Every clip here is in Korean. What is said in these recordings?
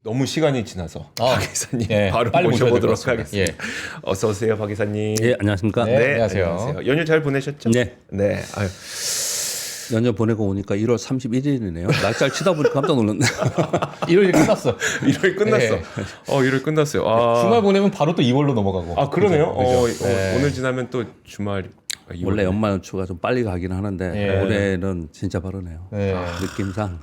너무 시간이 지나서 아, 박 기사님 예, 바로 빨리 모셔야 될것 모셔보도록 같습니다. 하겠습니다. 어서 오세요, 박 기사님. 예, 안녕하십니까? 네, 안녕하세요. 연휴 잘 보내셨죠? 네. 네. 아유, 연휴 보내고 오니까 1월 31일이네요. 날짜를 치다 보니까 깜짝 놀랐네. 일요일 끝났어. 일요일 끝났어. 네. 일요일 끝났어요. 아, 주말 보내면 바로 또 2월로 넘어가고. 아 그러네요. 그죠? 네. 오늘 지나면 또 주말. 원래 연말 연초가 좀 빨리 가긴 하는데 예. 올해는 진짜 빠르네요. 네. 느낌상.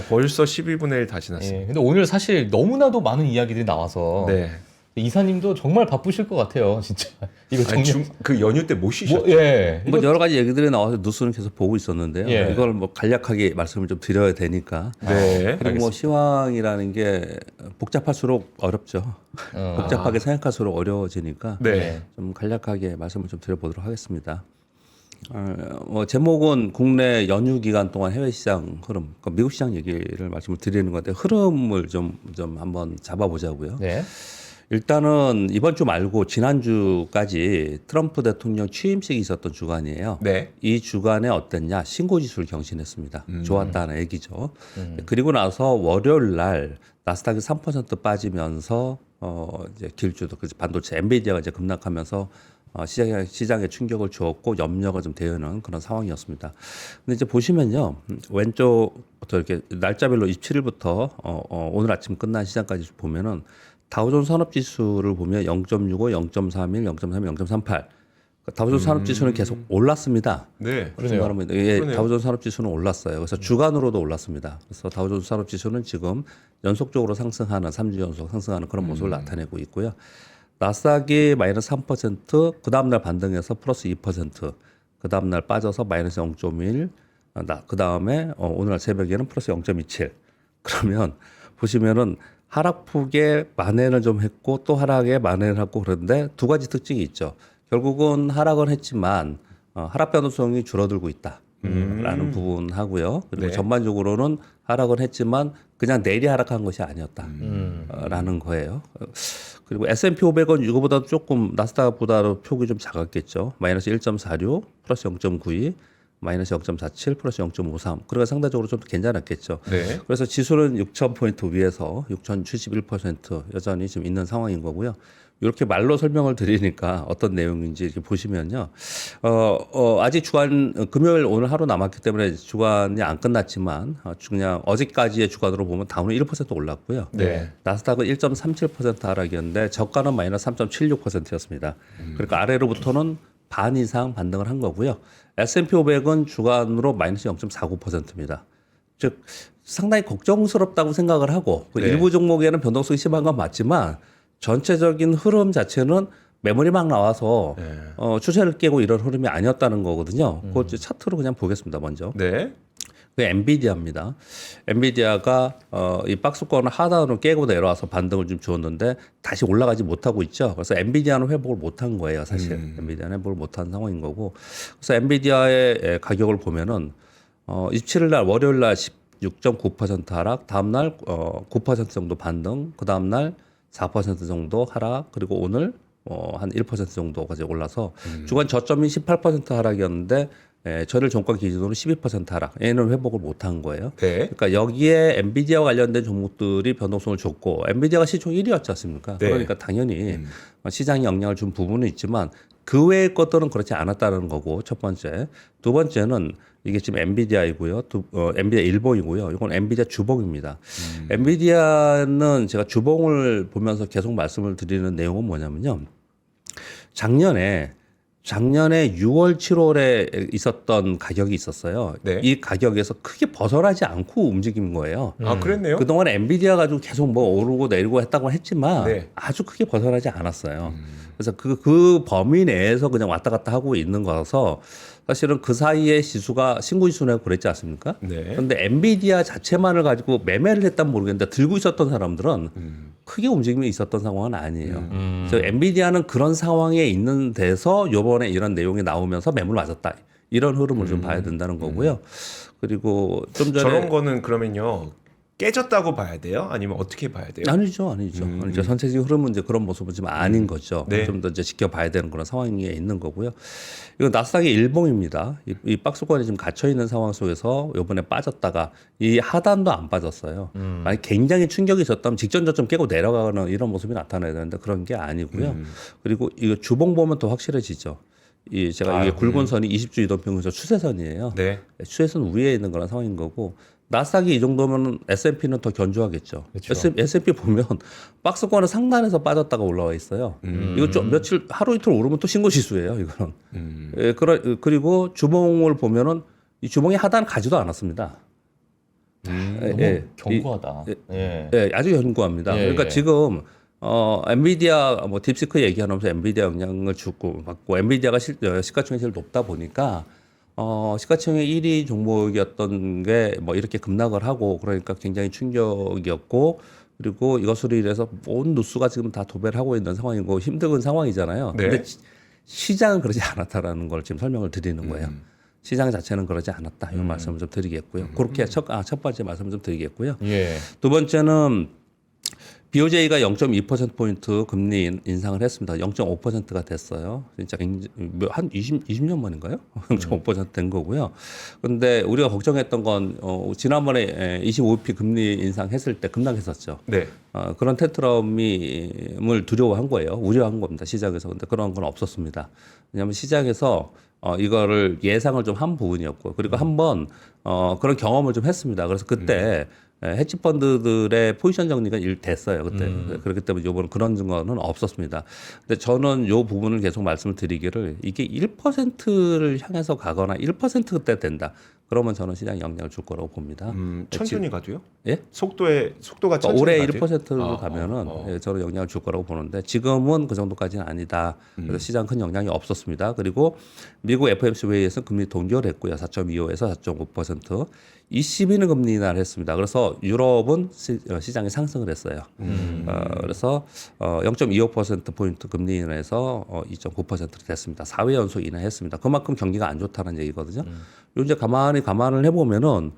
벌써 12분의 1 다 지났어요. 예, 근데 오늘 사실 너무나도 많은 이야기들이 나와서 네. 이사님도 정말 바쁘실 것 같아요, 진짜. 이거 정리. 그 연휴 때 못 쉬셨죠? 뭐, 예. 뭐 이거, 여러 가지 얘기들이 나와서 뉴스는 계속 보고 있었는데요. 예. 이걸 뭐 간략하게 말씀을 좀 드려야 되니까. 네. 그리고 뭐 시황이라는 게 복잡할수록 어렵죠. 복잡하게 생각할수록 어려워지니까 네. 좀 간략하게 말씀을 좀 드려보도록 하겠습니다. 뭐 제목은 국내 연휴 기간 동안 해외 시장 흐름, 그러니까 미국 시장 얘기를 말씀을 드리는 건데 흐름을 좀 한번 잡아보자고요. 네. 일단은 이번 주 말고 지난주까지 트럼프 대통령 취임식이 있었던 주간이에요. 네. 이 주간에 어땠냐? 신고지수를 경신했습니다. 좋았다는 얘기죠. 그리고 나서 월요일 날 나스닥이 3% 빠지면서 이제 길주도 그 반도체 엔비디아가 이제 급락하면서 시장에 충격을 주었고 염려가 좀 되는 그런 상황이었습니다. 근데 이제 보시면요, 왼쪽부터 이렇게 날짜별로 27일부터 오늘 아침 끝난 시장까지 보면은 다우존스 산업지수를 보면 0.65, 0.31, 0.31, 0.38. 다우존스 산업지수는 계속 올랐습니다. 네. 그러네요. 예, 그러네요. 다우존스 산업지수는 올랐어요. 그래서 주간으로도 올랐습니다. 그래서 다우존스 산업지수는 지금 연속적으로 상승하는 3주 연속 상승하는 그런 모습을 나타내고 있고요. 나스닥이 마이너스 3%, 그 다음날 반등해서 플러스 2%, 그 다음날 빠져서 마이너스 0.1, 그 다음에 오늘 새벽에는 플러스 0.27. 그러면 보시면은 하락폭에 만회를 좀 했고 또 하락에 만회를 하고 그런데 두 가지 특징이 있죠. 결국은 하락은 했지만 하락 변동성이 줄어들고 있다. 라는 부분 하고요. 그리고 네. 전반적으로는 하락은 했지만 그냥 내리 하락한 것이 아니었다. 라는 거예요. 그리고 S&P 500은 이거보다 조금 나스닥보다 폭이 좀 작았겠죠. 마이너스 1.46, 플러스 0.92, 마이너스 0.47, 플러스 0.53. 그러니까 상대적으로 좀 괜찮았겠죠. 네. 그래서 지수는 6,000포인트 위에서 6,071% 여전히 지금 있는 상황인 거고요. 이렇게 말로 설명을 드리니까 어떤 내용인지 이렇게 보시면요. 아직 주간, 금요일 오늘 하루 남았기 때문에 주간이 안 끝났지만, 그냥 어제까지의 주간으로 보면 다운은 1% 올랐고요. 네. 나스닥은 1.37% 하락이었는데 저가는 마이너스 3.76%였습니다. 그러니까 아래로부터는 반 이상 반등을 한 거고요. S&P 500은 주간으로 마이너스 0.49%입니다. 즉 상당히 걱정스럽다고 생각을 하고 네. 일부 종목에는 변동성이 심한 건 맞지만 전체적인 흐름 자체는 매물이 막 나와서 네. 추세를 깨고 이런 흐름이 아니었다는 거거든요. 그걸 이제 차트로 그냥 보겠습니다. 먼저. 네. 그 엔비디아입니다. 엔비디아가 이 박스권을 하단으로 깨고 내려와서 반등을 좀 주었는데 다시 올라가지 못하고 있죠. 그래서 엔비디아는 회복을 못한 거예요, 사실. 엔비디아는 회복을 못한 상황인 거고. 그래서 엔비디아의 가격을 보면은 27일 날 월요일 날 16.9% 하락, 다음 날 9% 정도 반등, 그 다음 날 4% 정도 하락, 그리고 오늘 한 1% 정도까지 올라서 주간 저점이 18% 하락이었는데 전일 종가 기준으로 12% 하락. 얘는 회복을 못한 거예요. 네. 그러니까 여기에 엔비디아와 관련된 종목들이 변동성을 줬고 엔비디아가 시총 1위였지 않습니까? 네. 그러니까 당연히 시장에 영향을 준 부분은 있지만 그 외의 것들은 그렇지 않았다는 거고 첫 번째. 두 번째는 이게 지금 엔비디아이고요. 엔비디아 일봉이고요. 이건 엔비디아 주봉입니다. 엔비디아는 제가 주봉을 보면서 계속 말씀을 드리는 내용은 뭐냐면요. 작년에 6월, 7월에 있었던 가격이 있었어요. 네. 이 가격에서 크게 벗어나지 않고 움직인 거예요. 아, 그랬네요. 그동안 엔비디아 가지고 계속 뭐 오르고 내리고 했다고 했지만 네. 아주 크게 벗어나지 않았어요. 그래서 그 범위 내에서 그냥 왔다 갔다 하고 있는 거라서 사실은 그 사이에 지수가 신고지수라고 그랬지 않습니까? 네. 그런데 엔비디아 자체만을 가지고 매매를 했다면 모르겠는데 들고 있었던 사람들은 크게 움직임이 있었던 상황은 아니에요. 그래서 엔비디아는 그런 상황에 있는 데서 요번에 이런 내용이 나오면서 매물 맞았다. 이런 흐름을 좀 봐야 된다는 거고요. 그리고 좀 전에 저런 거는 그러면요. 깨졌다고 봐야 돼요? 아니면 어떻게 봐야 돼요? 아니죠. 전체적인 흐름은 이제 그런 모습은 지금 아닌 거죠. 네. 좀 더 이제 지켜봐야 되는 그런 상황에 있는 거고요. 이건 나스닥의 일봉입니다. 이 박스권이 지금 갇혀 있는 상황 속에서 이번에 빠졌다가 이 하단도 안 빠졌어요. 만약 굉장히 충격이 졌다면 직전 저점 깨고 내려가는 이런 모습이 나타나야 되는데 그런 게 아니고요. 그리고 이거 주봉 보면 더 확실해지죠. 제가 이게 굵은 선이 20주 이동평균선 추세선이에요. 네. 추세선 위에 있는 그런 상황인 거고. 나스닥이 이 정도면 S&P는 더 견조하겠죠. 그렇죠. S&P 보면 박스권은 상단에서 빠졌다가 올라와 있어요. 이거 좀 며칠 하루 이틀 오르면 또 신고 지수예요. 이거는. 그리고 주봉을 보면은 이 주봉이 하단 가지도 않았습니다. 너무 견고하다. 아주 견고합니다. 그러니까 지금 엔비디아 뭐 딥시크 얘기하면서 엔비디아 영향을 주고 받고 엔비디아가 시가총액이 제일 높다 보니까. 시가총액 1위 종목이었던 게 뭐 이렇게 급락을 하고 그러니까 굉장히 충격이었고 그리고 이것으로 인해서 온 누수가 지금 다 도배를 하고 있는 상황이고 힘든 상황이잖아요. 네. 근데 시장은 그러지 않았다라는 걸 지금 설명을 드리는 거예요. 시장 자체는 그러지 않았다. 이런 말씀을 좀 드리겠고요. 그렇게 첫 번째 말씀을 좀 드리겠고요. 예. 두 번째는 BOJ가 0.2%포인트 금리 인상을 했습니다. 0.5%가 됐어요. 진짜 한 20년 만인가요? 0.5%된 거고요. 그런데 우리가 걱정했던 건 지난번에 25p 금리 인상했을 때 급락했었죠. 네. 그런 테트라움을 두려워한 거예요. 우려한 겁니다. 시장에서. 근데 그런 건 없었습니다. 왜냐하면 시장에서 이거를 예상을 좀 한 부분이었고 그리고 한번 그런 경험을 좀 했습니다. 그래서 그때 헤지 펀드들의 포지션 정리가 됐어요. 그때. 그렇기 때문에 이번은 그런 증거는 없었습니다. 근데 저는 이 부분을 계속 말씀을 드리기를 이게 1%를 향해서 가거나 1%대 된다. 그러면 저는 시장에 영향을 줄 거라고 봅니다. 천천히 가도요? 예? 속도가 천천히 올해 가도요? 1%로 가면은 저는 영향을 줄 거라고 보는데 지금은 그 정도까지는 아니다. 그래서 시장 큰 영향이 없었습니다. 그리고 미국 FOMC 회의에서 금리 동결했고요. 4.25에서 4.5%. ECB는 금리 인하를 했습니다. 그래서 유럽은 시장이 상승을 했어요. 그래서 0.25%포인트 금리 인하해서 2.9%로 됐습니다. 4회 연속 인하했습니다. 그만큼 경기가 안 좋다는 얘기거든요. 이제 감안을 해보면은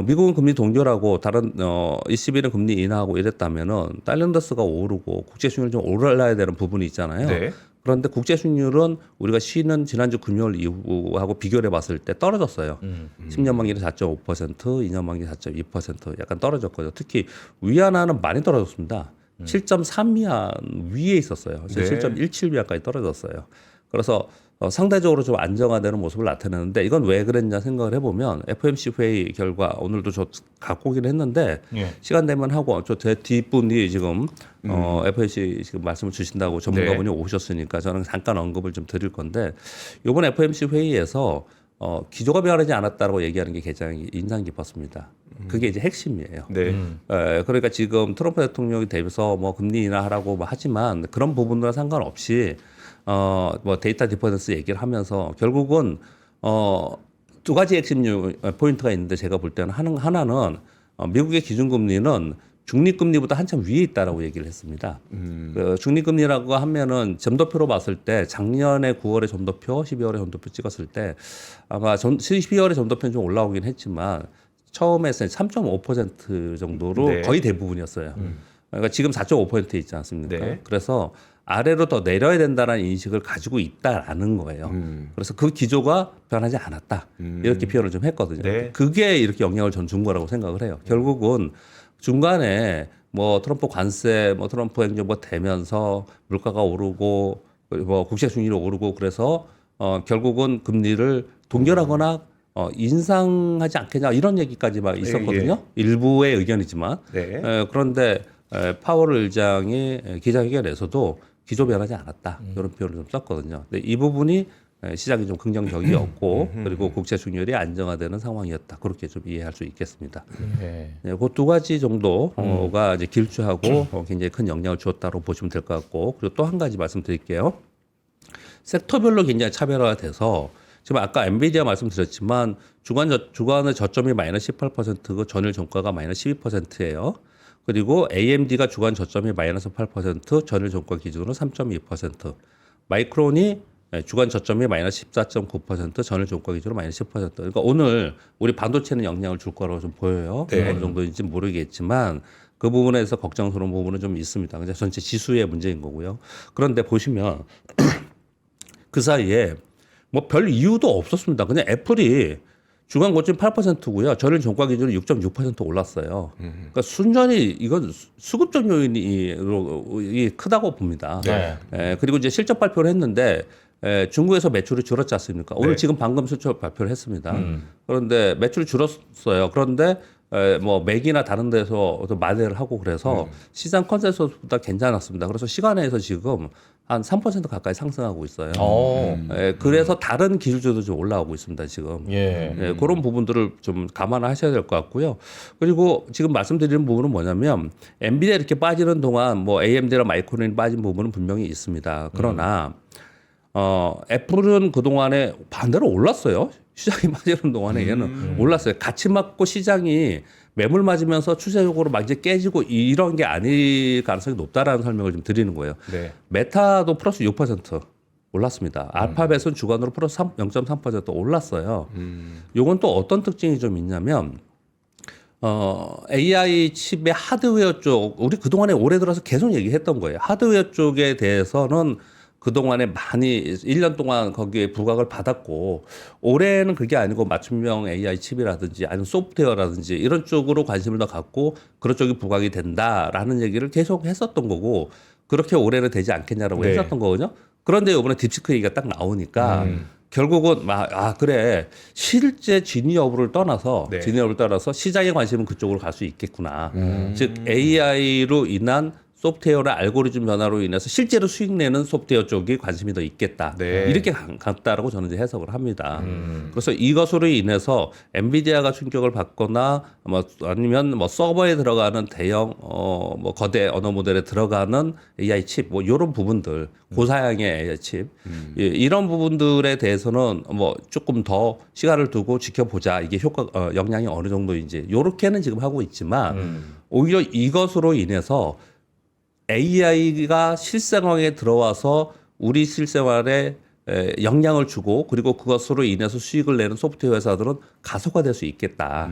미국은 금리 동결하고 다른 ECB는 금리 인하하고 이랬다면은 달러인더스가 오르고 국제 수익률이 좀 올라야 되는 부분이 있잖아요. 네. 그런데 국제 수익률은 우리가 쉬는 지난주 금요일 이후하고 비교를 해봤을 때 떨어졌어요. 10년 만기는 4.5%, 2년 만기 4.2% 약간 떨어졌거든요. 특히 위안화는 많이 떨어졌습니다. 7.3위안 위에 있었어요. 네. 7.17위안까지 떨어졌어요. 그래서 상대적으로 좀 안정화되는 모습을 나타내는데 이건 왜 그랬냐 생각을 해보면 FOMC 회의 결과 오늘도 저 갖고 오긴 했는데 시간 되면 하고 저 뒷분이 지금 FOMC 지금 말씀을 주신다고 전문가분이 오셨으니까 저는 잠깐 언급을 좀 드릴 건데 이번 FOMC 회의에서 기조가 변하지 않았다고 얘기하는 게 굉장히 인상 깊었습니다. 그게 이제 핵심이에요. 네. 그러니까 지금 트럼프 대통령이 대비해서 뭐 금리 인하하라고 뭐 하지만 그런 부분과 상관없이 뭐 데이터 디퍼런스 얘기를 하면서 결국은 두 가지 핵심 포인트가 있는데 제가 볼 때는 하나는 미국의 기준금리는 중립금리보다 한참 위에 있다라고 얘기를 했습니다. 그 중립금리라고 하면은 점도표로 봤을 때 작년에 9월에 점도표, 12월에 점도표 찍었을 때 아마 12월에 점도표는 좀 올라오긴 했지만 처음에 3.5% 정도로 네. 거의 대부분이었어요. 그러니까 지금 4.5%에 있지 않습니까? 네. 그래서 아래로 더 내려야 된다는 인식을 가지고 있다라는 거예요. 그래서 그 기조가 변하지 않았다. 이렇게 표현을 좀 했거든요. 네. 그게 이렇게 영향을 전 준 거라고 생각을 해요. 결국은 중간에 뭐 트럼프 관세, 뭐 트럼프 행정부가 되면서 물가가 오르고 뭐 국채 수익률이 오르고 그래서 결국은 금리를 동결하거나 인상하지 않겠냐 이런 얘기까지 막 있었거든요. 일부의 의견이지만 네. 그런데 파월 의장이 기자회견에서도 기조 변하지 않았다 이런 표현을 좀 썼거든요. 근데 이 부분이 시장이 좀 긍정적이었고 그리고 국채 수익률이 안정화되는 상황이었다 그렇게 좀 이해할 수 있겠습니다. 네, 그 두 가지 정도가 이제 길주하고 굉장히 큰 영향을 주었다고 보시면 될 것 같고 그리고 또 한 가지 말씀드릴게요. 섹터별로 굉장히 차별화돼서 지금 아까 엔비디아 말씀드렸지만 주간의 저점이 마이너스 18%고 전일 종가가 마이너스 12%예요. 그리고 AMD가 주간 저점이 마이너스 8%, 전일 종가 기준으로 3.2%. 마이크론이 주간 저점이 마이너스 14.9%, 전일 종가 기준으로 마이너스 10%. 그러니까 오늘 우리 반도체는 영향을 줄 거라고 좀 보여요. 네. 어느 정도인지 모르겠지만 그 부분에서 걱정스러운 부분은 좀 있습니다. 그냥 전체 지수의 문제인 거고요. 그런데 보시면 그 사이에 뭐 별 이유도 없었습니다. 그냥 애플이 주간 고점 8%고요. 전일 종가 기준으로 6.6% 올랐어요. 그러니까 순전히 이건 수급적 요인이 크다고 봅니다. 네. 그리고 이제 실적 발표를 했는데 중국에서 매출이 줄었지 않습니까? 오늘 네. 지금 방금 실적 발표를 했습니다. 그런데 매출이 줄었어요. 그런데 뭐 맥이나 다른 데서 만회를 하고 그래서 시장 컨센서스보다 괜찮았습니다. 그래서 시간에서 지금 한 3% 가까이 상승하고 있어요. 그래서 다른 기술주도 좀 올라오고 있습니다. 지금. 그런 부분들을 좀 감안하셔야 될 것 같고요. 그리고 지금 말씀드리는 부분은 뭐냐면 엔비디아 이렇게 빠지는 동안 뭐 AMD랑 마이크론이 빠진 부분은 분명히 있습니다. 그러나 애플은 그동안에 반대로 올랐어요. 시장이 빠지는 동안에 얘는 올랐어요. 같이 맞고 시장이 매물 맞으면서 추세적으로 막 이제 깨지고 이런 게 아닐 가능성이 높다라는 설명을 좀 드리는 거예요. 네. 메타도 플러스 6% 올랐습니다. 알파벳은 주간으로 플러스 0.3% 올랐어요. 요건 또 어떤 특징이 좀 있냐면 AI 칩의 하드웨어 쪽, 우리 그동안에 올해 들어서 계속 얘기했던 거예요. 하드웨어 쪽에 대해서는 그동안에 많이 1년 동안 거기에 부각을 받았고 올해는 그게 아니고 맞춤형 AI 칩이라든지 아니면 소프트웨어라든지 이런 쪽으로 관심을 더 갖고 그런 쪽이 부각이 된다라는 얘기를 계속 했었던 거고 그렇게 올해는 되지 않겠냐라고 네. 했었던 거거든요. 그런데 이번에 딥시크 얘기가 딱 나오니까 결국은 그래 실제 진위 여부를 떠나서 네. 진위 여부를 떠나서 시장의 관심은 그쪽으로 갈 수 있겠구나. 즉 AI로 인한 소프트웨어나 알고리즘 변화로 인해서 실제로 수익 내는 소프트웨어 쪽이 관심이 더 있겠다. 네. 이렇게 같다라고 저는 이제 해석을 합니다. 그래서 이것으로 인해서 엔비디아가 충격을 받거나 뭐 아니면 뭐 서버에 들어가는 대형 뭐 거대 언어 모델에 들어가는 AI 칩 뭐 이런 부분들 고사양의 AI 칩 이런 부분들에 대해서는 뭐 조금 더 시간을 두고 지켜보자. 이게 효과 영향이 어느 정도인지 요렇게는 지금 하고 있지만 오히려 이것으로 인해서 AI가 실생활에 들어와서 우리 실생활에 영향을 주고 그리고 그것으로 인해서 수익을 내는 소프트웨어 회사들은 가속화될 수 있겠다.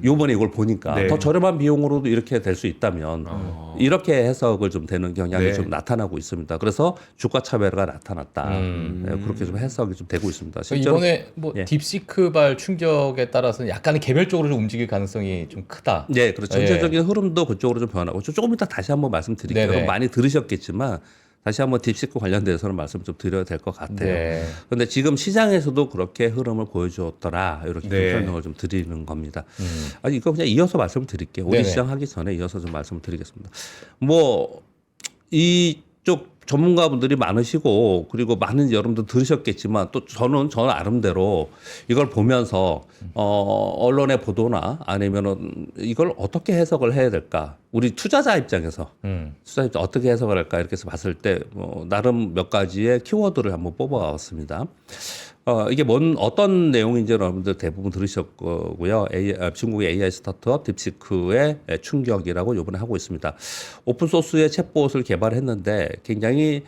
요번에 이걸 보니까 네. 더 저렴한 비용으로도 이렇게 될 수 있다면 이렇게 해석을 좀 되는 경향이 네. 좀 나타나고 있습니다. 그래서 주가 차별화가 나타났다. 그렇게 좀 해석이 좀 되고 있습니다. 실제로 이번에 뭐 예. 딥시크발 충격에 따라서는 약간 개별적으로 좀 움직일 가능성이 좀 크다. 네, 그렇죠. 전체적인 흐름도 그쪽으로 좀 변하고 조금 이따 다시 한번 말씀드릴게요. 네네. 많이 들으셨겠지만 다시 한번 딥시크 관련돼서는 말씀 좀 드려야 될 것 같아요. 네. 그런데 지금 시장에서도 그렇게 흐름을 보여주었더라 이렇게 좀 네. 설명을 좀 드리는 겁니다. 아니 이거 그냥 이어서 말씀을 드릴게요. 우리 네네. 시장 하기 전에 이어서 좀 말씀을 드리겠습니다. 뭐 이쪽 전문가분들이 많으시고 그리고 많은 여러분들 들으셨겠지만 또 저는 나름대로 이걸 보면서 언론의 보도나 아니면은 이걸 어떻게 해석을 해야 될까? 우리 투자자 입장에서 투자자 입장 어떻게 해석을 할까 이렇게 해서 봤을 때 나름 몇 가지의 키워드를 한번 뽑아왔습니다. 이게 어떤 내용인지 여러분들 대부분 들으셨 거고요. 중국의 AI 스타트업 딥시크의 충격이라고 이번에 하고 있습니다. 오픈소스의 챗봇을 개발했는데 굉장히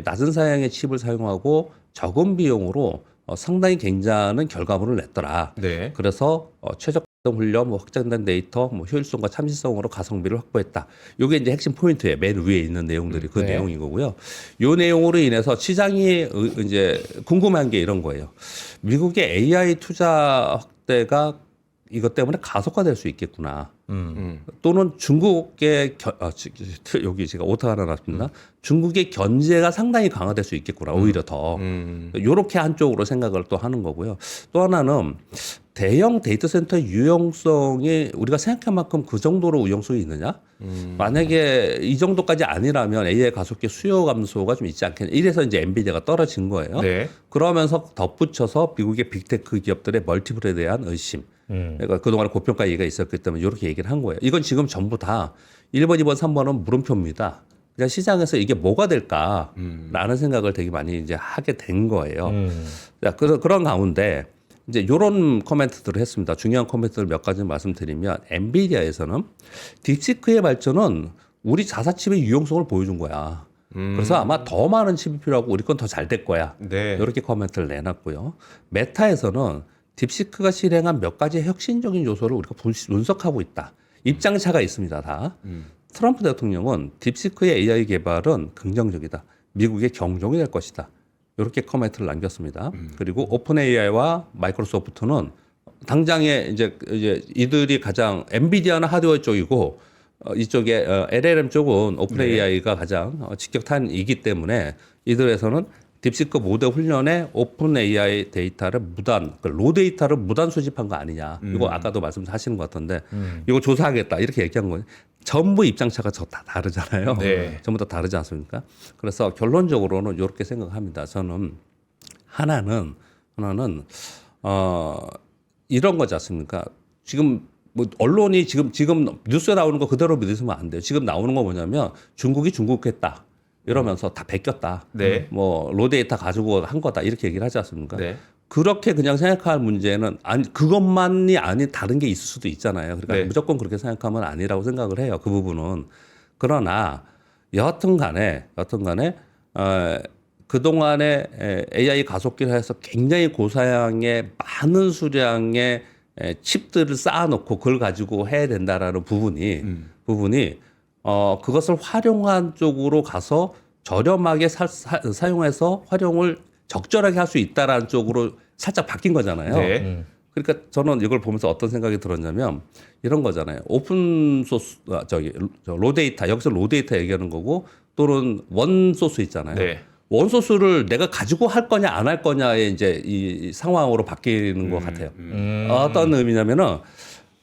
낮은 사양의 칩을 사용하고 적은 비용으로 상당히 굉장한 결과물을 냈더라. 네. 그래서 최적 훈련, 확장된 데이터, 효율성과 참신성으로 가성비를 확보했다. 이게 이제 핵심 포인트예요. 맨 위에 있는 내용들이 그 네. 내용인 거고요. 이 내용으로 인해서 시장이 이제 궁금한 게 이런 거예요. 미국의 AI 투자 확대가 이것 때문에 가속화될 수 있겠구나. 또는 중국의 여기 제가 오타 하나 놨습니다. 중국의 견제가 상당히 강화될 수 있겠구나. 오히려 더 이렇게 한쪽으로 생각을 또 하는 거고요. 또 하나는 대형 데이터 센터의 유용성이 우리가 생각한 만큼 그 정도로 유용성이 있느냐? 만약에 이 정도까지 아니라면 AI 가속기 수요 감소가 좀 있지 않겠냐. 이래서 이제 엔비디아가 떨어진 거예요. 네. 그러면서 덧붙여서 미국의 빅테크 기업들의 멀티플에 대한 의심. 그러니까 그동안 고평가 얘기가 있었기 때문에 이렇게 얘기를 한 거예요. 이건 지금 전부 다 1번, 2번, 3번은 물음표입니다. 그러니까 시장에서 이게 뭐가 될까라는 생각을 되게 많이 이제 하게 된 거예요. 자, 그런 가운데 이제 이런 코멘트들을 했습니다. 중요한 코멘트를 몇 가지 말씀드리면 엔비디아에서는 딥시크의 발전은 우리 자사칩의 유용성을 보여준 거야. 그래서 아마 더 많은 칩이 필요하고 우리 건 더 잘 될 거야. 네. 이렇게 코멘트를 내놨고요. 메타에서는 딥시크가 실행한 몇 가지 혁신적인 요소를 우리가 분석하고 있다. 입장차가 있습니다. 다. 트럼프 대통령은 딥시크의 AI 개발은 긍정적이다. 미국의 경종이 될 것이다. 이렇게 코멘트를 남겼습니다. 그리고 오픈 AI와 마이크로소프트는 당장에 이제 이들이 가장 엔비디아는 하드웨어 쪽이고 이쪽에 LLM 쪽은 오픈 AI가 가장 직격탄이기 때문에 이들에서는 딥시크 모델 훈련에 오픈 AI 데이터를 로 데이터를 무단 수집한 거 아니냐. 이거 아까도 말씀하시는 것 같은데 이거 조사하겠다 이렇게 얘기한 거예요. 전부 입장차가 다 다르잖아요. 네. 전부 다 다르지 않습니까? 그래서 결론적으로는 이렇게 생각합니다. 저는 하나는 이런 거지 않습니까? 지금 뭐 언론이 지금 뉴스에 나오는 거 그대로 믿으시면 안 돼요. 지금 나오는 거 뭐냐면 중국이 중국했다. 이러면서 다 베꼈다. 네. 뭐 로데이터 가지고 한 거다. 이렇게 얘기를 하지 않습니까? 네. 그렇게 그냥 생각할 문제는 그것만이 아닌 다른 게 있을 수도 있잖아요. 그러니까 네. 무조건 그렇게 생각하면 아니라고 생각을 해요. 그 부분은. 그러나 여하튼 간에 그동안에 AI 가속기를 해서 굉장히 고사양의 많은 수량의 칩들을 쌓아놓고 그걸 가지고 해야 된다라는 부분이 그것을 활용한 쪽으로 가서 저렴하게 사용해서 활용을 적절하게 할 수 있다라는 쪽으로 살짝 바뀐 거잖아요. 네. 그러니까 저는 이걸 보면서 어떤 생각이 들었냐면 이런 거잖아요. 오픈 소스, 로데이터, 여기서 로데이터 얘기하는 거고 또는 원 소스 있잖아요. 네. 원 소스를 내가 가지고 할 거냐 안 할 거냐의 이제 이 상황으로 바뀌는 것 같아요. 어떤 의미냐면은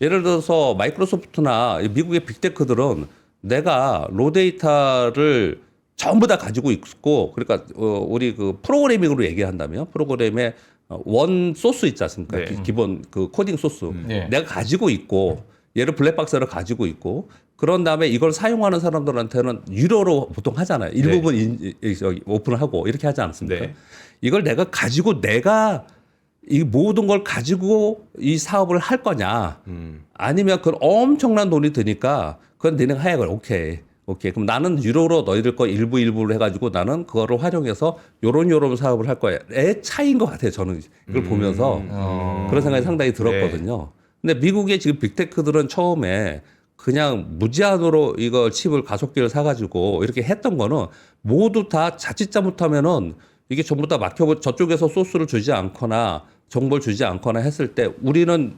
예를 들어서 마이크로소프트나 미국의 빅테크들은 내가 로데이터를 전부 다 가지고 있고 그러니까 우리 그 프로그래밍으로 얘기한다면 프로그램에 원 소스 있지 않습니까? 네. 기본 그 코딩 소스 네. 내가 가지고 있고 얘를 블랙박스를 가지고 있고 그런 다음에 이걸 사용하는 사람들한테는 유료로 보통 하잖아요. 일부분 오픈을 하고 이렇게 하지 않습니까? 네. 이걸 내가 가지고 내가 이 모든 걸 가지고 이 사업을 할 거냐 아니면 그건 엄청난 돈이 드니까 그건 너네가 해. 오케이. 그럼 나는 유료로 너희들 거 일부를 해가지고 나는 그거를 활용해서 요런 사업을 할 거야. 의 차이인 것 같아요. 저는 이걸 보면서 그런 생각이 상당히 들었거든요. 근데 미국의 지금 빅테크들은 처음에 그냥 무제한으로 이거 칩을 가속기를 사가지고 이렇게 했던 거는 모두 다 자칫 잘못하면은 이게 전부 다 저쪽에서 소스를 주지 않거나 정보를 주지 않거나 했을 때 우리는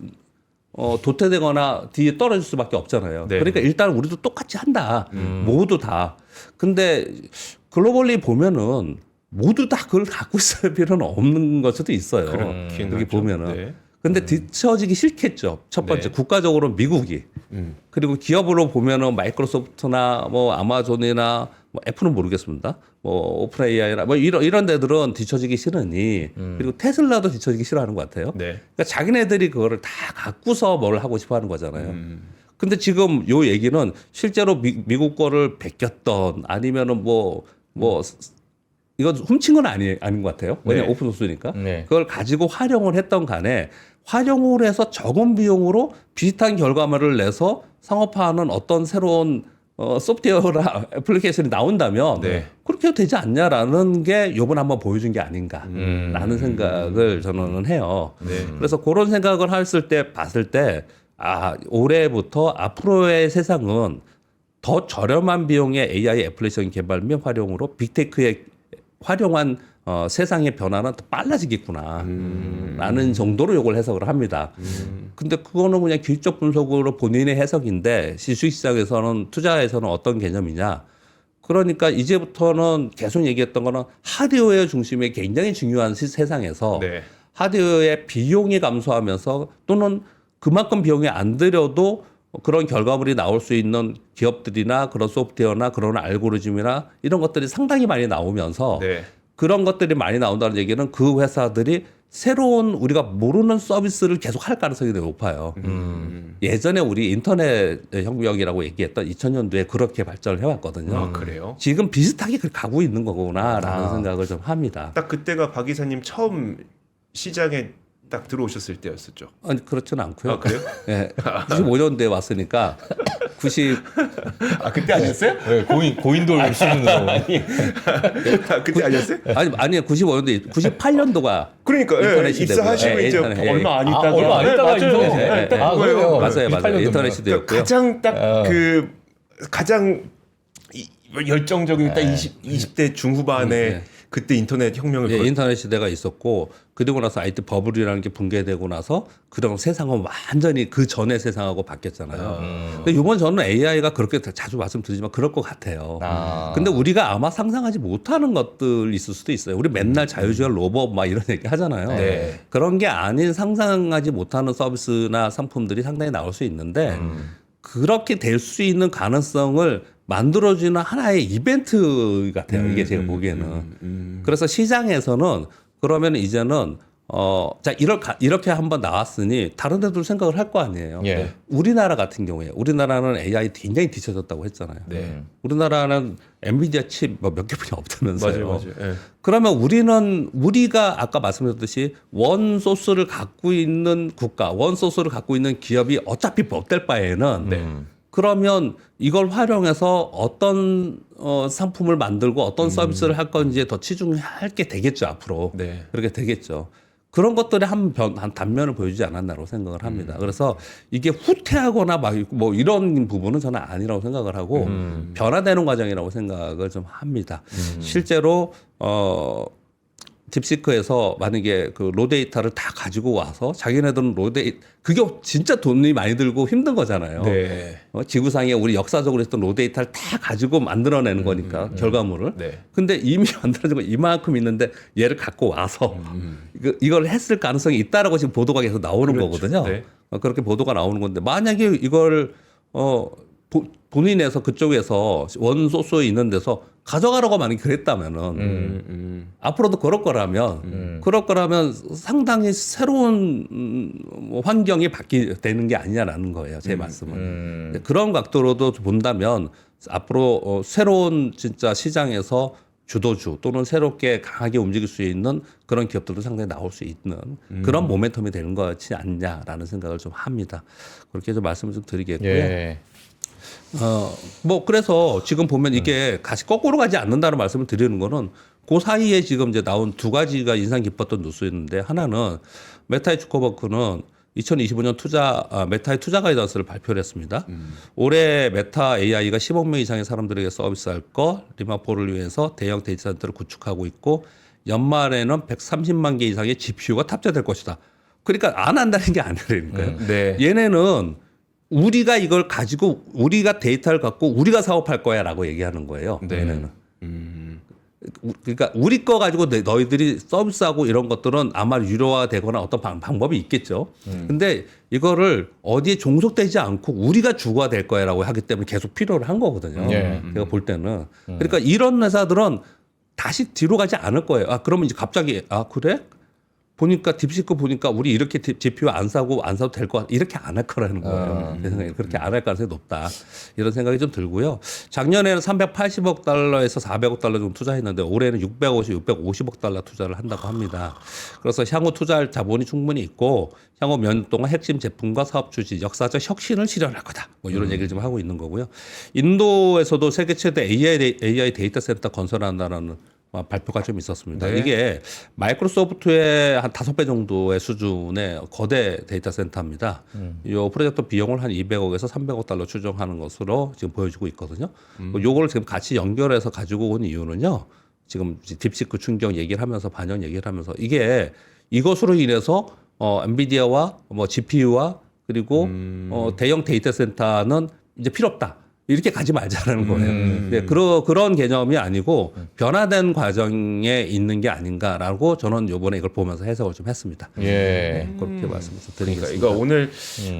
도태되거나 뒤에 떨어질 수밖에 없잖아요. 네. 그러니까 일단 우리도 똑같이 한다. 모두 다. 근데 글로벌리 보면은 모두 다 그걸 갖고 있을 필요는 없는 걸 수도 있어요. 그렇긴 여기 하죠. 보면은. 네. 근데 뒤처지기 싫겠죠. 첫 번째 네. 국가적으로 미국이 그리고 기업으로 보면은 마이크로소프트나 뭐 아마존이나 뭐 애플은 모르겠습니다. 뭐 오픈 AI나 뭐 이런 데들은 뒤처지기 싫으니 그리고 테슬라도 뒤처지기 싫어하는 것 같아요. 네. 그러니까 자기네들이 그거를 다 갖고서 뭘 하고 싶어하는 거잖아요. 근데 지금 요 얘기는 실제로 미국 거를 베꼈던 아니면은 뭐 이건 훔친 건 아닌 것 같아요. 왜냐면 네. 오픈 소스니까. 네. 그걸 가지고 활용을 했던 간에 활용을 해서 적은 비용으로 비슷한 결과물을 내서 상업화하는 어떤 새로운 소프트웨어나 애플리케이션이 나온다면 네. 그렇게 해도 되지 않냐라는 게 요번에 한번 보여준 게 아닌가라는 생각을 저는 해요. 네. 그래서 그런 생각을 봤을 때 올해부터 앞으로의 세상은 더 저렴한 비용의 AI 애플리케이션 개발 및 활용으로 빅테크의 활용한 세상의 변화는 더 빨라지겠구나 라는 정도로 이걸 해석을 합니다. 근데 그거는 그냥 기술적 분석으로 본인의 해석인데 주식시장에서는 투자에서는 어떤 개념이냐. 그러니까 이제부터는 계속 얘기했던 거는 하드웨어 중심의 굉장히 중요한 세상에서 네. 하드웨어의 비용이 감소하면서 또는 그만큼 비용이 안 들여도 그런 결과물이 나올 수 있는 기업들이나 그런 소프트웨어나 그런 알고리즘이나 이런 것들이 상당히 많이 나오면서 네. 그런 것들이 많이 나온다는 얘기는 그 회사들이 새로운 우리가 모르는 서비스를 계속 할 가능성이 되게 높아요. 예전에 우리 인터넷 혁명이라고 얘기했던 2000년도에 그렇게 발전을 해왔거든요. 그래요? 지금 비슷하게 가고 있는 거구나라는 생각을 좀 합니다. 딱 그때가 박 이사님 처음 시장에 딱 들어오셨을 때였었죠. 아니 그렇지는 않고요. 아 그래요? 예, 95년대에 왔으니까 90 아 그때 아니었어요? 네, 고인돌 수준으로. 아, 그때 아니었어요? 아니요 95년대 98년도가 그러니까 인터넷 시대고요. 입사하시고 예, 이제 인터넷, 예. 얼마 안 있다가 얼마 안 있다가 네, 인터넷에. 맞아요. 네, 딱 아, 그거예요. 그래요? 맞아요. 18년도 인터넷 면. 시대였고요. 가장 딱 그 가장 열정적인 딱 20대 중후반에 네. 그때 인터넷 혁명을 예, 인터넷 시대가 있었고 그리고 나서 IT 버블이라는 게 붕괴되고 나서 그런 세상은 완전히 그 전의 세상하고 바뀌었잖아요. 근데 이번 저는 AI가 그렇게 자주 말씀드리지만 그럴 것 같아요. 근데 우리가 아마 상상하지 못하는 것들 있을 수도 있어요. 우리 맨날 자유주의 로봇 막 이런 얘기 하잖아요. 네. 그런 게 아닌 상상하지 못하는 서비스나 상품들이 상당히 나올 수 있는데 그렇게 될 수 있는 가능성을 만들어주는 하나의 이벤트 같아요. 이게 제가 보기에는. 그래서 시장에서는 그러면 이제는 자 이렇게 한번 나왔으니 다른 데도 생각을 할 거 아니에요. 예. 우리나라 같은 경우에 우리나라는 AI 굉장히 뒤쳐졌다고 했잖아요. 네. 우리나라는 엔비디아 칩 몇 개뿐이 없다면서요. 맞아요. 예. 그러면 우리가 아까 말씀드렸듯이 원 소스를 갖고 있는 국가, 원 소스를 갖고 있는 기업이 어차피 법될 바에는 그러면 이걸 활용해서 어떤 상품을 만들고 어떤 서비스를 할 건지에 더 치중할 게 되겠죠 앞으로. 네. 그렇게 되겠죠. 그런 것들이 한 단면을 보여주지 않았나라고 생각을 합니다. 그래서 이게 후퇴하거나 막 뭐 이런 부분은 저는 아니라고 생각을 하고 변화되는 과정이라고 생각을 좀 합니다. 실제로 딥시크에서 만약에 그 로데이터를 다 가지고 와서 자기네들은 그게 진짜 돈이 많이 들고 힘든 거잖아요. 네. 지구상에 우리 역사적으로 했던 로데이터를 다 가지고 만들어내는 거니까 결과물을. 네. 근데 이미 만들어진 거 이만큼 있는데 얘를 갖고 와서 이걸 했을 가능성이 있다라고 지금 보도가 계속 나오는 그렇죠. 거거든요. 네. 그렇게 보도가 나오는 건데 만약에 이걸 본인에서 그쪽에서 원 소스에 있는 데서 가져가라고 만약에 그랬다면은 앞으로도 그럴 거라면 상당히 새로운 환경이 되는 게 아니냐라는 거예요. 제 말씀은. 그런 각도로도 본다면 앞으로 새로운 진짜 시장에서 주도주 또는 새롭게 강하게 움직일 수 있는 그런 기업들도 상당히 나올 수 있는 그런 모멘텀이 되는 것이 아니냐라는 생각을 좀 합니다. 그렇게 좀 말씀을 좀 드리겠고요. 예. 그래서 지금 보면 이게 같이 거꾸로 가지 않는다는 말씀을 드리는 거는 그 사이에 지금 이제 나온 두 가지가 인상 깊었던 뉴스였는데 하나는 메타의 주커버크는 2025년 메타의 투자 가이던스를 발표를 했습니다. 올해 메타 AI가 10억 명 이상의 사람들에게 서비스할 거, 리마포를 위해서 대형 데이터 센터를 구축하고 있고 연말에는 130만 개 이상의 GPU가 탑재될 것이다. 그러니까 안 한다는 게 아니라니까요. 네. 얘네는 우리가 이걸 가지고 우리가 데이터를 갖고 우리가 사업할 거야라고 얘기하는 거예요. 네. 얘네는. 그러니까 우리 거 가지고 너희들이 서비스하고 이런 것들은 아마 유료화되거나 어떤 방법이 있겠죠. 근데 이거를 어디에 종속되지 않고 우리가 주가 될 거야라고 하기 때문에 계속 필요를 한 거거든요. 예. 제가 볼 때는. 그러니까 이런 회사들은 다시 뒤로 가지 않을 거예요. 그러면 이제 갑자기 그래? 보니까 딥시크 보니까 우리 이렇게 GPU 안 사도 될 것 같아. 이렇게 안 할 거라는 거예요. 제 생각에 그렇게 안 할 가능성이 높다. 이런 생각이 좀 들고요. 작년에는 380억 달러에서 400억 달러 정도 투자했는데 올해는 650억 달러 투자를 한다고 합니다. 그래서 향후 투자할 자본이 충분히 있고 향후 몇 년 동안 핵심 제품과 사업 추진, 역사적 혁신을 실현할 거다. 뭐 이런 얘기를 좀 하고 있는 거고요. 인도에서도 세계 최대 AI 데이터 센터 건설한다는 발표가 좀 있었습니다. 네. 이게 마이크로소프트의 한 5배 정도의 수준의 거대 데이터 센터입니다. 이 프로젝트 비용을 한 200억에서 300억 달러 추정하는 것으로 지금 보여지고 있거든요. 요거를 지금 같이 연결해서 가지고 온 이유는요. 지금 딥시크 충격 얘기를 하면서 반영 얘기를 하면서 이것으로 인해서 엔비디아와 뭐 GPU와 그리고 대형 데이터 센터는 이제 필요 없다. 이렇게 가지 말자라는 거예요. 네, 그런 개념이 아니고 변화된 과정에 있는 게 아닌가라고 저는 이번에 이걸 보면서 해석을 좀 했습니다. 예. 그렇게 말씀을 그러니까 드리겠습니다. 이거 오늘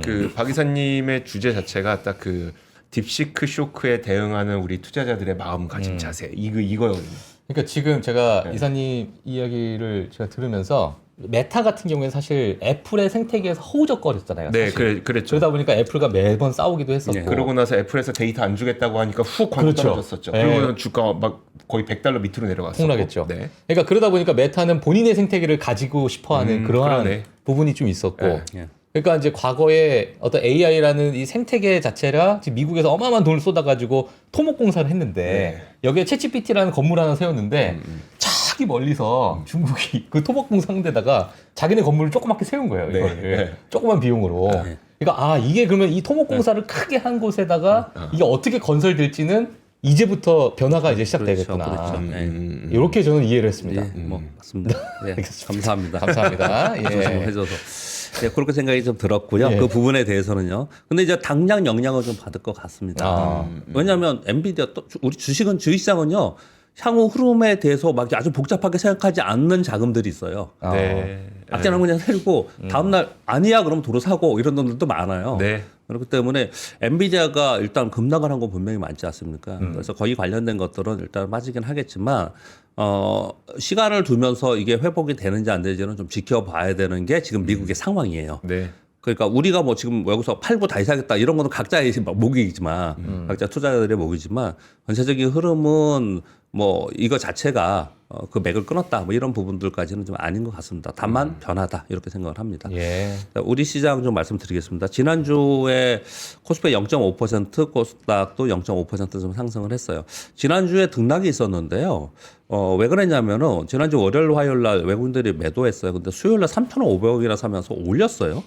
그 박 이사님의 주제 자체가 딱 그 딥시크 쇼크에 대응하는 우리 투자자들의 마음가짐 자세 이거거든요. 그러니까 지금 제가 이사님 이야기를 제가 들으면서 메타 같은 경우에는 사실 애플의 생태계에서 허우적거렸잖아요. 네, 사실. 그랬죠. 그러다 보니까 애플과 매번 싸우기도 했었고. 네. 그러고 나서 애플에서 데이터 안 주겠다고 하니까 훅 광고 그렇죠. 떨어졌었죠. 네. 그리고 주가 막 거의 $100 밑으로 내려갔었고. 폭락했죠. 네. 그러니까 그러다 보니까 메타는 본인의 생태계를 가지고 싶어하는 그러한 그러네. 부분이 좀 있었고. 네. 예. 그러니까 이제 과거에 어떤 AI라는 이 생태계 자체가 지금 미국에서 어마어마한 돈을 쏟아가지고 토목공사를 했는데 여기에 챗GPT라는 건물 하나 세웠는데 저기 멀리서 중국이 그 토목공사 상대다가 자기네 건물을 조그맣게 세운 거예요. 네. 이걸 네. 조그만 비용으로. 그러니까 이게 그러면 이 토목공사를 크게 한 곳에다가 이게 어떻게 건설될지는 이제부터 변화가 이제 시작되겠구나. 그렇죠. 이렇게 저는 이해를 했습니다. 예, 뭐 맞습니다. 예, 감사합니다. 감사합니다. 예. 해줘서. 네, 그렇게 생각이 좀 들었고요. 예. 그 부분에 대해서는요. 근데 이제 당장 영향을 좀 받을 것 같습니다. 왜냐하면 엔비디아 또 우리 주식시장은요. 향후 흐름에 대해서 막 아주 복잡하게 생각하지 않는 자금들이 있어요. 네. 악재는 그냥 살고 다음날 아니야 그러면 도로 사고 이런 돈들도 많아요. 네. 그렇기 때문에 엔비디아가 일단 급락을 한 건 분명히 많지 않습니까? 그래서 거의 관련된 것들은 일단 빠지긴 하겠지만 시간을 두면서 이게 회복이 되는지 안 되는지는 좀 지켜봐야 되는 게 지금 미국의 상황이에요. 네. 그러니까 우리가 뭐 지금 여기서 팔고 다시 사겠다 이런 거는 각자의 목이지만 각자 투자자들의 목이지만 전체적인 흐름은 뭐 이거 자체가 그 맥을 끊었다 뭐 이런 부분들까지는 좀 아닌 것 같습니다. 다만 변하다 이렇게 생각을 합니다. 예. 우리 시장 좀 말씀드리겠습니다. 지난주에 코스피 0.5%, 코스닥도 0.5%좀 상승을 했어요. 지난주에 등락이 있었는데요. 왜 그랬냐면은 지난주 월요일, 화요일 날 외국인들이 매도했어요. 근데 수요일 날 3,500억이나 사면서 올렸어요.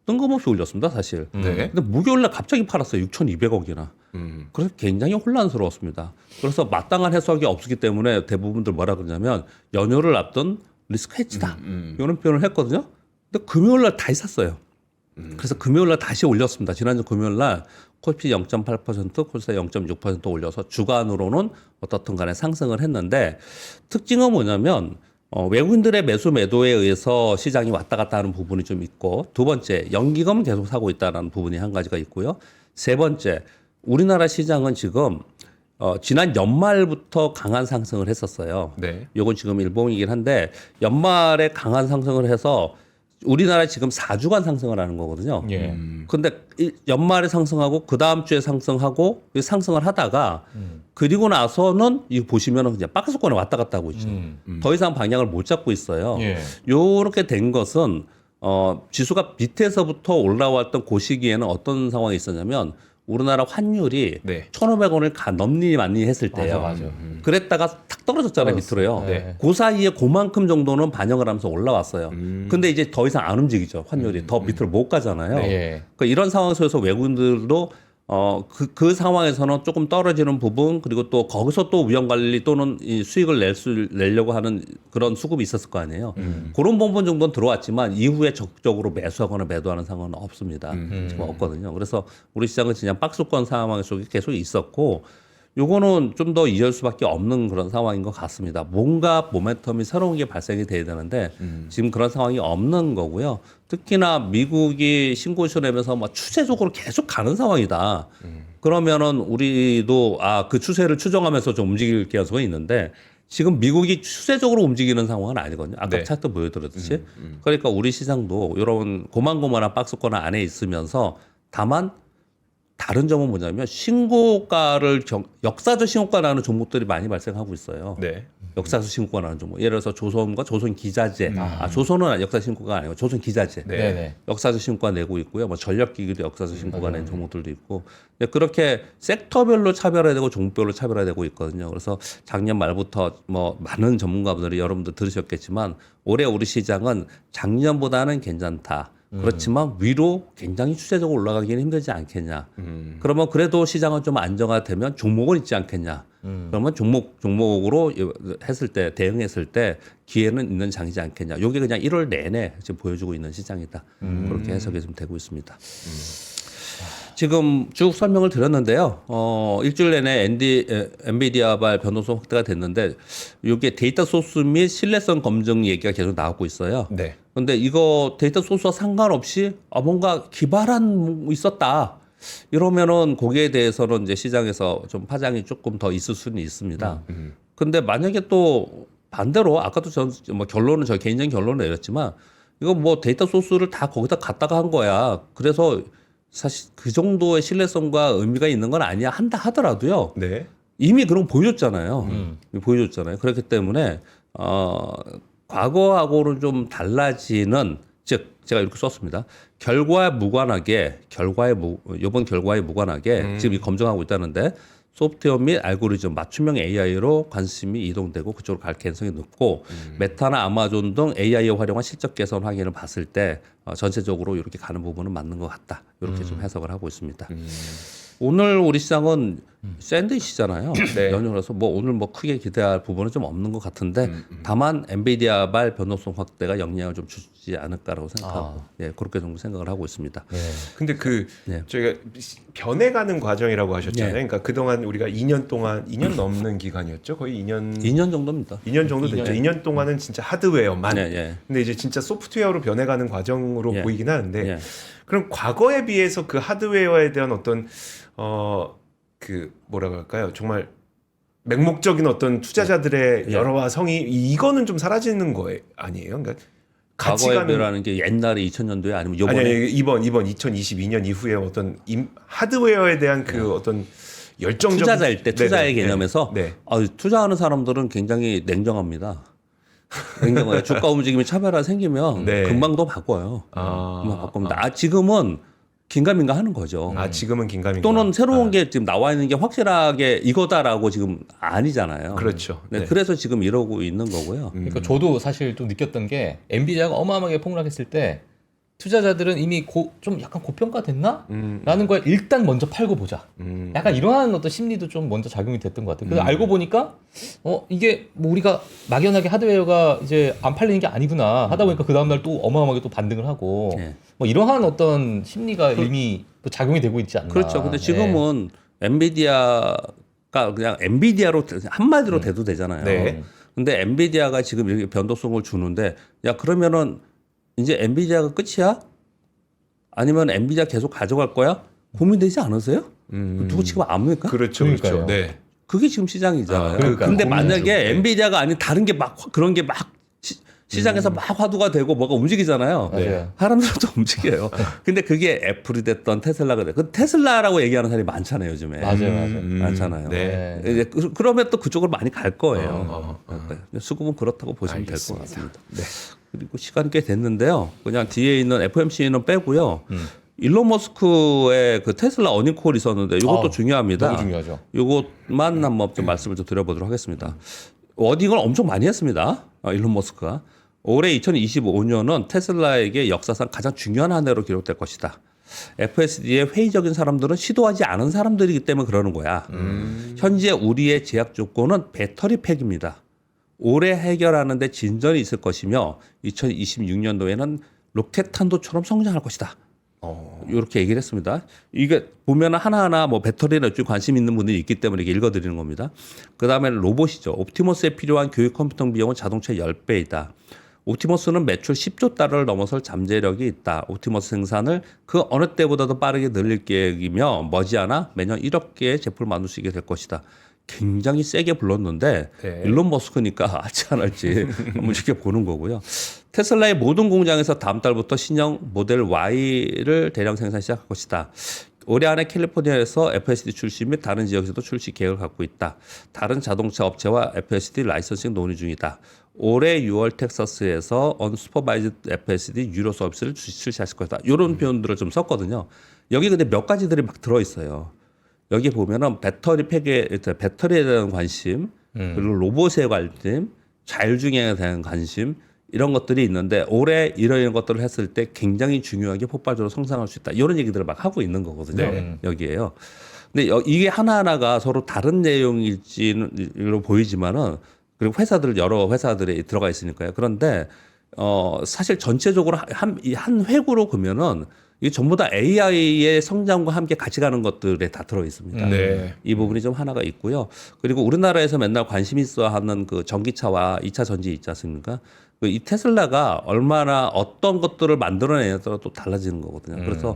뜬금없이 올렸습니다, 사실. 네. 근데 목요일 날 갑자기 팔았어요. 6,200억이나. 그래서 굉장히 혼란스러웠습니다. 그래서 마땅한 해석이 없었기 때문에 대부분들 뭐라 그러냐면 연휴를 앞둔 리스크 헤지다. 이런 표현을 했거든요. 근데 금요일 날 다시 샀어요. 그래서 금요일 날 다시 올렸습니다. 지난주 금요일 날 코스피 0.8%, 코스닥 0.6% 올려서 주간으로는 어떻든 간에 상승을 했는데 특징은 뭐냐면 외국인들의 매도에 의해서 시장이 왔다 갔다 하는 부분이 좀 있고 두 번째 연기금 계속 사고 있다는 부분이 한 가지가 있고요. 세 번째 우리나라 시장은 지금 지난 연말부터 강한 상승을 했었어요. 네. 요건 지금 일봉이긴 한데 연말에 강한 상승을 해서 우리나라 지금 4주간 상승을 하는 거거든요. 예. 근데 연말에 상승하고 그 다음 주에 상승하고 상승을 하다가 그리고 나서는 이거 보시면은 그냥 박스권에 왔다 갔다 하고 있죠. 더 이상 방향을 못 잡고 있어요. 예. 요렇게 된 것은 지수가 밑에서부터 올라왔던 그 시기에는 어떤 상황이 있었냐면 우리나라 환율이 네. 1,500원을 넘니 많니 했을 때요. 맞아. 그랬다가 탁 떨어졌잖아요, 밑으로요. 네. 그 사이에 그만큼 정도는 반영을 하면서 올라왔어요. 근데 이제 더 이상 안 움직이죠, 환율이. 더 밑으로 못 가잖아요. 네. 그러니까 이런 상황에서 외국인들도 그 상황에서는 조금 떨어지는 부분 그리고 또 거기서 또 위험 관리 또는 이 수익을 내려고 하는 그런 수급이 있었을 거 아니에요. 그런 부분 정도는 들어왔지만 이후에 적극적으로 매수하거나 매도하는 상황은 없습니다. 지금 없거든요. 그래서 우리 시장은 그냥 박스권 상황 속에 계속 있었고 요거는 좀 더 이어질 수밖에 없는 그런 상황인 것 같습니다. 뭔가 모멘텀이 새로운 게 발생이 돼야 되는데 지금 그런 상황이 없는 거고요. 특히나 미국이 신고시를 내면서 뭐 추세적으로 계속 가는 상황이다. 그러면은 우리도 그 추세를 추정하면서 좀 움직일 가능성이 있는데 지금 미국이 추세적으로 움직이는 상황은 아니거든요. 아까 네. 차트 보여드렸듯이. 그러니까 우리 시장도 이런 고만고만한 박스권 안에 있으면서 다만 다른 점은 뭐냐면 신고가를 역사적 신고가 나는 종목들이 많이 발생하고 있어요. 네. 역사적 신고가 나는 종목. 예를 들어서 조선과 조선기자재. 조선은 역사 신고가 아니고 조선기자재. 네. 네네. 역사적 신고가 내고 있고요. 뭐 전력기기도 역사적 신고가 낸 종목들도 있고. 그렇게 섹터별로 차별화되고 종목별로 차별화되고 있거든요. 그래서 작년 말부터 뭐 많은 전문가분들이 여러분들 들으셨겠지만 올해 우리 시장은 작년보다는 괜찮다. 그렇지만 위로 굉장히 추세적으로 올라가기는 힘들지 않겠냐. 그러면 그래도 시장은 좀 안정화되면 종목은 있지 않겠냐. 그러면 종목으로 했을 때 대응했을 때 기회는 있는 장이지 않겠냐. 이게 그냥 1월 내내 지금 보여주고 있는 시장이다. 그렇게 해석이 좀 되고 있습니다. 지금 쭉 설명을 드렸는데요. 일주일 내내 엔비디아발 변동성 확대가 됐는데 이게 데이터 소스 및 신뢰성 검증 얘기가 계속 나오고 있어요. 네. 근데 이거 데이터 소스와 상관없이 뭔가 기발한 있었다. 이러면은 거기에 대해서는 이제 시장에서 좀 파장이 조금 더 있을 수는 있습니다. 근데 만약에 또 반대로 아까도 전 뭐 결론은 저 개인적인 결론을 내렸지만 이거 뭐 데이터 소스를 다 거기다 갖다가 한 거야. 그래서 사실 그 정도의 신뢰성과 의미가 있는 건 아니야 한다 하더라도요. 네. 이미 그런 거 보여줬잖아요. 보여줬잖아요. 그렇기 때문에 과거하고는 좀 달라지는 즉 제가 이렇게 썼습니다. 결과에 무관하게 이번 결과에 무관하게 지금 검증하고 있다는데 소프트웨어 및 알고리즘 맞춤형 AI로 관심이 이동되고 그쪽으로 갈 가능성이 높고 메타나 아마존 등 AI에 활용한 실적 개선 확인을 봤을 때 전체적으로 이렇게 가는 부분은 맞는 것 같다. 이렇게 좀 해석을 하고 있습니다. 오늘 우리 시장은 샌드위치잖아요. 네. 연휴라서 뭐 오늘 뭐 크게 기대할 부분은 좀 없는 것 같은데 다만 엔비디아발 변동성 확대가 영향을 좀 주지 않을까라고 생각하고 예, 그렇게 정도 생각을 하고 있습니다. 근데 네. 저희가 변해가는 과정이라고 하셨잖아요. 네. 그러니까 그동안 우리가 2년 넘는 기간이었죠. 거의 2년 정도입니다. 2년 정도 됐죠. 2년 동안은 진짜 하드웨어만. 네, 예. 근데 이제 진짜 소프트웨어로 변해가는 과정으로 예. 보이긴 하는데 예. 그럼 과거에 비해서 그 하드웨어에 대한 어떤 그 뭐라고 할까요? 정말 맹목적인 어떤 투자자들의 예. 여러와 성이 이거는 좀 사라지는 거 아니에요? 그러니까 과거에 가치관은 비라는 게 옛날에 2000년도에 아니면 요번에 아니 이번 2022년 이후에 어떤 하드웨어에 대한 그 어떤 열정적 투자자일 때 투자의 네네. 개념에서 네. 투자하는 사람들은 굉장히 냉정합니다. 냉정해요. 주가 움직임이 차별화 생기면 네. 금방 또 바꿔요. 금방 바꿉니다. 지금은 긴가민가 하는 거죠. 지금은 긴가민가 또는 새로운 게 지금 나와 있는 게 확실하게 이거다라고 지금 아니잖아요. 그렇죠. 네, 네. 그래서 지금 이러고 있는 거고요. 그러니까 저도 사실 좀 느꼈던 게 엔비디아가 어마어마하게 폭락했을 때 투자자들은 이미 좀 약간 고평가됐나? 라는 걸 일단 먼저 팔고 보자. 약간 이러한 어떤 심리도 좀 먼저 작용이 됐던 것 같아요. 그래서 알고 보니까 이게 뭐 우리가 막연하게 하드웨어가 이제 안 팔리는 게 아니구나 하다 보니까 그 다음날 또 어마어마하게 또 반등을 하고 네. 뭐 이러한 어떤 심리가 이미 또 작용이 되고 있지 않나. 그렇죠. 근데 지금은 엔비디아가 그냥 엔비디아로 한마디로 대도 되잖아요. 네. 근데 엔비디아가 지금 이렇게 변동성을 주는데 야 그러면은 이제 엔비디아가 끝이야? 아니면 엔비디아 계속 가져갈 거야? 고민되지 않으세요? 누구 지금 압니까? 그렇죠. 그러니까요. 그렇죠. 네. 그게 지금 시장이잖아요. 그러니까요. 근데 고민이죠. 만약에 네. 엔비디아가 아닌 다른 게 막 그런 게 막 시장에서 막 화두가 되고 뭐가 움직이잖아요. 맞아요. 사람들도 움직여요. 근데 그게 애플이 됐던 테슬라가 됐던 그 테슬라라고 얘기하는 사람이 많잖아요, 요즘에. 맞아요. 많잖아요. 네. 이제 그러면 또 그쪽으로 많이 갈 거예요. 네. 수급은 그렇다고 보시면 될 것 같습니다. 네. 그리고 시간이 꽤 됐는데요. 그냥 뒤에 있는 FOMC는 빼고요. 일론 머스크의 그 테슬라 어닝콜이 있었는데 이것도 중요합니다. 너무 중요하죠. 이것만 한번 좀 말씀을 좀 드려보도록 하겠습니다. 워딩을 엄청 많이 했습니다. 일론 머스크가. 올해 2025년은 테슬라에게 역사상 가장 중요한 한 해로 기록될 것이다. FSD의 회의적인 사람들은 시도하지 않은 사람들이기 때문에 그러는 거야. 현재 우리의 제약 조건은 배터리 팩입니다. 올해 해결하는 데 진전이 있을 것이며 2026년도에는 로켓 탄도처럼 성장할 것이다. 이렇게 얘기를 했습니다. 이게 보면 하나하나 뭐 배터리나 좀 관심 있는 분들이 있기 때문에 이렇게 읽어드리는 겁니다. 그 다음에 로봇이죠. 옵티머스에 필요한 교육 컴퓨팅 비용은 자동차 10배이다. 옵티머스는 매출 10조 달러를 넘어설 잠재력이 있다. 옵티머스 생산을 그 어느 때보다도 빠르게 늘릴 계획이며 머지않아 매년 1억 개의 제품을 만들 수 있게 될 것이다. 굉장히 세게 불렀는데 네. 일론 머스크니까 알지 안 할지 한번 지켜보는 거고요. 테슬라의 모든 공장에서 다음 달부터 신형 모델 Y를 대량 생산 시작할 것이다. 올해 안에 캘리포니아에서 FSD 출시 및 다른 지역에서도 출시 계획을 갖고 있다. 다른 자동차 업체와 FSD 라이선싱 논의 중이다. 올해 6월 텍사스에서 언슈퍼바이즈드 FSD 유료 서비스를 출시하실 것이다. 이런 표현들을 좀 썼거든요. 여기 근데 몇 가지들이 막 들어있어요. 여기 보면은 배터리에 대한 관심, 그리고 로봇에 관심, 자율주행에 대한 관심 이런 것들이 있는데 올해 이런 것들을 했을 때 굉장히 중요하게 폭발적으로 성장할 수 있다. 이런 얘기들을 막 하고 있는 거거든요. 네. 여기에요. 근데 이게 하나하나가 서로 다른 내용일지로 보이지만은 그리고 여러 회사들이 들어가 있으니까요. 그런데 사실 전체적으로 한 획으로 보면은 이게 전부 다 AI의 성장과 함께 같이 가는 것들에 다 들어 있습니다. 네. 이 부분이 좀 하나가 있고요. 그리고 우리나라에서 맨날 관심 있어 하는 그 전기차와 2차 전지 있지 않습니까? 이 테슬라가 얼마나 어떤 것들을 만들어내냐에 따라 또 달라지는 거거든요. 그래서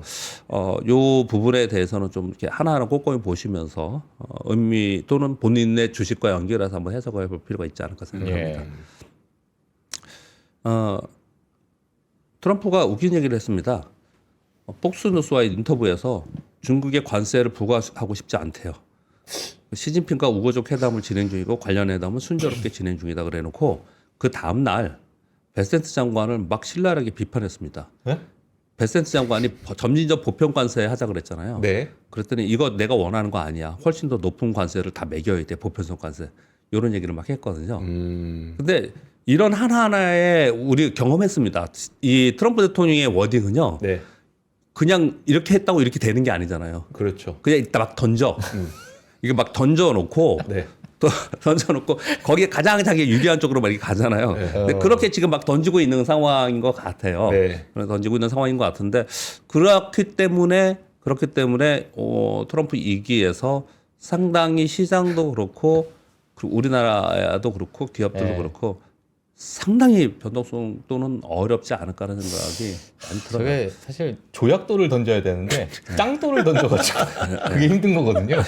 요 부분에 대해서는 좀 이렇게 하나하나 꼼꼼히 보시면서 의미 또는 본인의 주식과 연결해서 한번 해석을 해볼 필요가 있지 않을까 생각합니다. 트럼프가 웃긴 얘기를 했습니다. 폭스뉴스와의 인터뷰에서 중국에 관세를 부과하고 싶지 않대요. 시진핑과 우호적 회담을 진행 중이고 관련 회담은 순조롭게 진행 중이다 그래놓고 그 다음 날 베센트 장관을 막 신랄하게 비판했습니다. 네? 베센트 장관이 점진적 보편 관세 하자 그랬잖아요. 네. 그랬더니 이거 내가 원하는 거 아니야. 훨씬 더 높은 관세를 다 매겨야 돼. 보편성 관세. 이런 얘기를 막 했거든요. 근데 이런 하나하나에 우리 경험했습니다. 이 트럼프 대통령의 워딩은요. 네. 그냥 이렇게 했다고 이렇게 되는 게 아니잖아요. 그렇죠. 그냥 이따 막 던져. 이게 막 던져놓고 네. 또 던져놓고 거기에 가장 자기 유리한 쪽으로 막 이렇게 가잖아요. 근데 그렇게 지금 막 던지고 있는 상황인 것 같아요. 네. 던지고 있는 상황인 것 같은데 그렇기 때문에 트럼프 2기에서 상당히 시장도 그렇고 그리고 우리나라도 그렇고 기업들도 네. 그렇고 상당히 변동성 또는 어렵지 않을까라는 생각이 많이 들어요. 저게 사실 조약돌을 던져야 되는데 짱돌을 던져가지고 그게 힘든 거거든요.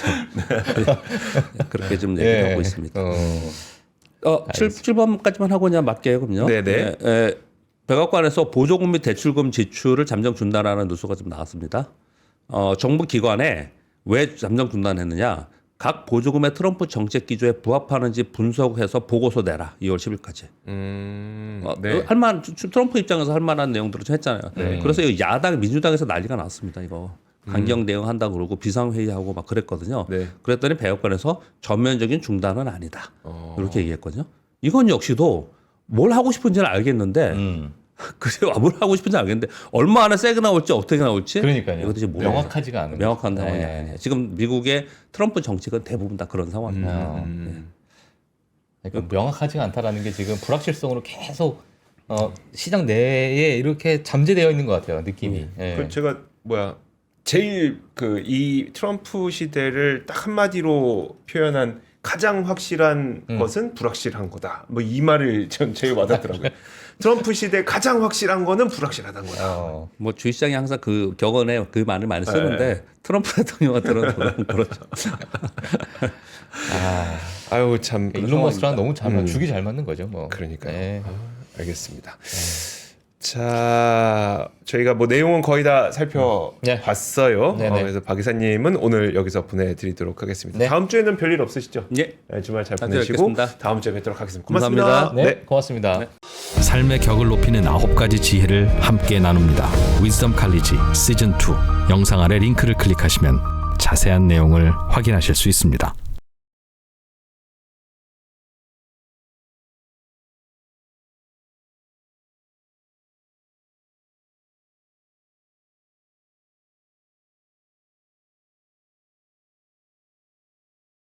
그렇게 좀 얘기를 하고 있습니다. 7번까지만 하고 그냥 맞게요, 그럼요. 네네. 백악관에서 보조금 및 대출금 지출을 잠정 중단하는 뉴스가 좀 나왔습니다. 정부 기관에 왜 잠정 중단했느냐? 각 보조금의 트럼프 정책 기조에 부합하는지 분석해서 보고서 내라. 2월 10일까지. 네. 트럼프 입장에서 할 만한 내용들을 좀 했잖아요. 그래서 이거 야당 민주당에서 난리가 났습니다. 이거 강경 대응한다 그러고 비상회의하고 막 그랬거든요. 네. 그랬더니 백악관에서 전면적인 중단은 아니다. 이렇게 얘기했거든요. 이건 역시도 뭘 하고 싶은지는 알겠는데 그래요. 뭘 하고 싶은지 알겠는데 얼마 안에 세게 나올지 어떻게 나올지 그러니까요. 이것도 지금 모르겠어요. 명확하지가 않은 명확한 거죠. 상황이 네. 아니에요. 지금 미국의 트럼프 정책은 대부분 다 그런 상황입니다. 그러니까 명확하지가 않다라는 게 지금 불확실성으로 계속 시장 내에 이렇게 잠재되어 있는 것 같아요. 느낌이. 예. 그 제가 제일 이 트럼프 시대를 딱 한마디로 표현한 가장 확실한 것은 불확실한 거다. 뭐 이 말을 전 제일 와닿더라고요. 트럼프 시대 가장 확실한 거는 불확실하다는 거다. 뭐 주식시장이 항상 그 격언에 그 말을 많이 쓰는데 트럼프 대통령한테는 그렇죠. 아유 참. 일론 머스크랑 너무 죽이 잘 맞는 거죠. 뭐. 그러니까요. 네. 알겠습니다. 자, 저희가 뭐 내용은 거의 다 살펴봤어요. 네네. 그래서 박 이사님은 오늘 여기서 보내드리도록 하겠습니다. 네. 다음 주에는 별일 없으시죠? 예. 네, 주말 잘 다들 보내시고 뵙겠습니다. 다음 주에 뵙도록 하겠습니다. 감사합니다. 고맙습니다. 네, 고맙습니다. 삶의 격을 높이는 9가지 지혜를 함께 나눕니다. 위즈덤 칼리지 시즌 2 영상 아래 링크를 클릭하시면 자세한 내용을 확인하실 수 있습니다.